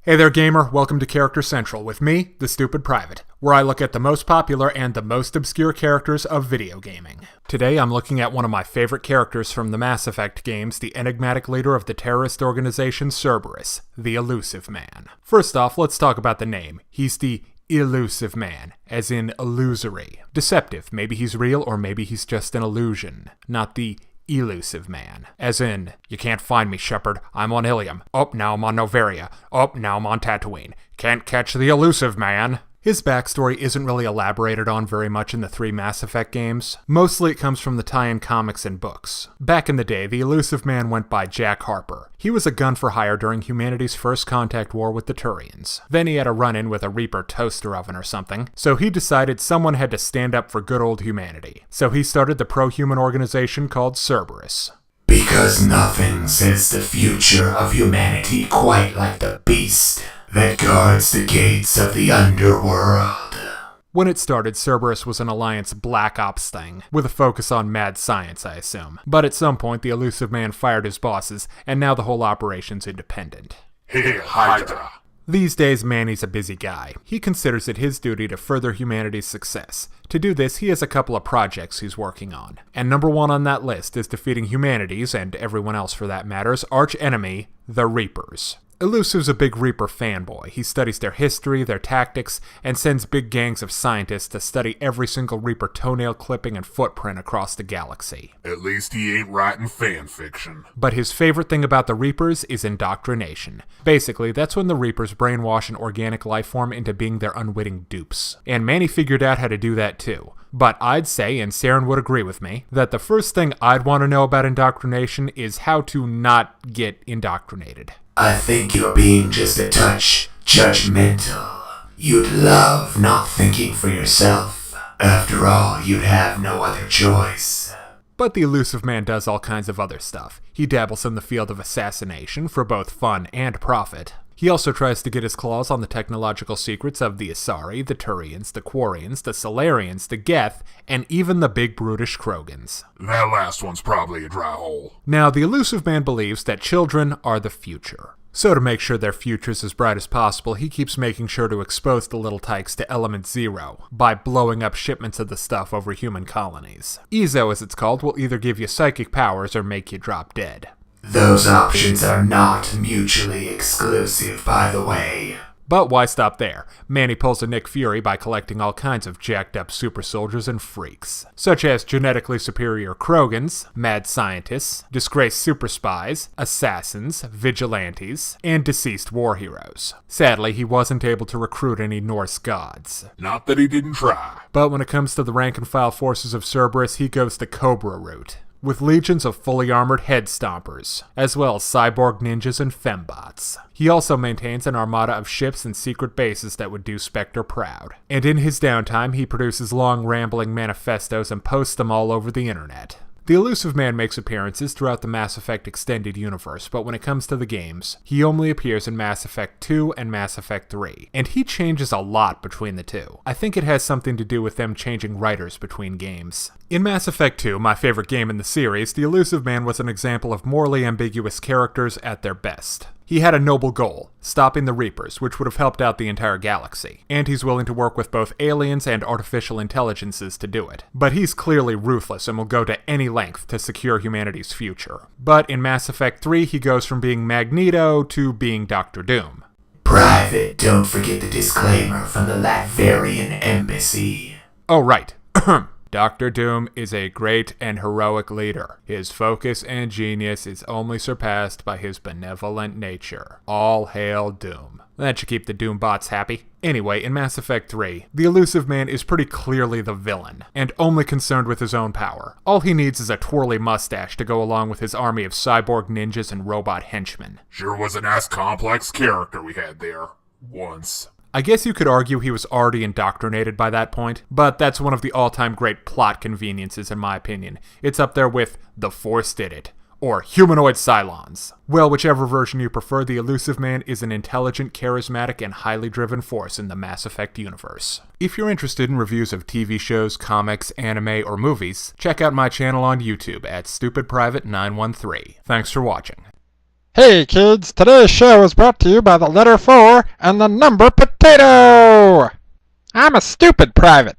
Hey there gamer, welcome to Character Central with me, the Stupid Private, where I look at the most popular and the most obscure characters of video gaming. Today I'm looking at one of my favorite characters from the Mass Effect games, the enigmatic leader of the terrorist organization Cerberus, the Illusive Man. First off, let's talk about the name. He's the Illusive Man, as in illusory. Deceptive, maybe he's real or maybe he's just an illusion, not the Elusive Man. As in, you can't find me, Shepard. I'm on Ilium. Oh, now I'm on Novaria. Oh, now I'm on Tatooine. Can't catch the Elusive Man. His backstory isn't really elaborated on very much in the three Mass Effect games. Mostly it comes from the tie-in comics and books. Back in the day, the Illusive Man went by Jack Harper. He was a gun for hire during humanity's first contact war with the Turians. Then he had a run-in with a Reaper toaster oven or something, so he decided someone had to stand up for good old humanity. So he started the pro-human organization called Cerberus. Because nothing says the future of humanity quite like the beast that guards the gates of the underworld. When it started, Cerberus was an Alliance Black Ops thing, with a focus on mad science, I assume. But at some point, the Illusive Man fired his bosses, and now the whole operation's independent. Hey, Hydra! These days, Manny's a busy guy. He considers it his duty to further humanity's success. To do this, he has a couple of projects he's working on. And number one on that list is defeating humanity's, and everyone else for that matter's, arch enemy, the Reapers. Illusive's a big Reaper fanboy. He studies their history, their tactics, and sends big gangs of scientists to study every single Reaper toenail clipping and footprint across the galaxy. At least he ain't writing fan fiction. But his favorite thing about the Reapers is indoctrination. Basically, that's when the Reapers brainwash an organic life form into being their unwitting dupes. And Manny figured out how to do that too. But I'd say, and Saren would agree with me, that the first thing I'd want to know about indoctrination is how to not get indoctrinated. I think you're being just a touch judgmental. You'd love not thinking for yourself. After all, you'd have no other choice. But the Illusive Man does all kinds of other stuff. He dabbles in the field of assassination for both fun and profit. He also tries to get his claws on the technological secrets of the Asari, the Turians, the Quarians, the Solarians, the Geth, and even the big brutish Krogans. That last one's probably a dry hole. Now, the Illusive Man believes that children are the future. So to make sure their future's as bright as possible, he keeps making sure to expose the little tykes to Element Zero by blowing up shipments of the stuff over human colonies. EZO, as it's called, will either give you psychic powers or make you drop dead. Those options are not mutually exclusive, by the way. But why stop there? Manny pulls a Nick Fury by collecting all kinds of jacked up super soldiers and freaks, such as genetically superior Krogans, mad scientists, disgraced super spies, assassins, vigilantes, and deceased war heroes. Sadly, he wasn't able to recruit any Norse gods. Not that he didn't try. But when it comes to the rank-and-file forces of Cerberus, he goes the Cobra route, with legions of fully armored head stompers, as well as cyborg ninjas and fembots. He also maintains an armada of ships and secret bases that would do Spectre proud. And in his downtime, he produces long rambling manifestos and posts them all over the internet. The Illusive Man makes appearances throughout the Mass Effect Extended Universe, but when it comes to the games, he only appears in Mass Effect 2 and Mass Effect 3, and he changes a lot between the two. I think it has something to do with them changing writers between games. In Mass Effect 2, my favorite game in the series, the Illusive Man was an example of morally ambiguous characters at their best. He had a noble goal, stopping the Reapers, which would have helped out the entire galaxy, and he's willing to work with both aliens and artificial intelligences to do it. But he's clearly ruthless and will go to any length to secure humanity's future. But in Mass Effect 3, he goes from being Magneto to being Dr. Doom. Private, don't forget the disclaimer from the Latverian embassy. Oh, right. Dr. Doom is a great and heroic leader. His focus and genius is only surpassed by his benevolent nature. All hail Doom. That should keep the Doom bots happy. Anyway, in Mass Effect 3, the Illusive Man is pretty clearly the villain, and only concerned with his own power. All he needs is a twirly mustache to go along with his army of cyborg ninjas and robot henchmen. Sure was a nice complex character we had there. Once. I guess you could argue he was already indoctrinated by that point, but that's one of the all-time great plot conveniences in my opinion. It's up there with The Force Did It, or Humanoid Cylons. Well, whichever version you prefer, the Illusive Man is an intelligent, charismatic, and highly driven force in the Mass Effect universe. If you're interested in reviews of TV shows, comics, anime, or movies, check out my channel on YouTube at StupidPrivate913. Thanks for watching. Hey kids, today's show is brought to you by the letter 4 and the number potato! I'm a stupid private.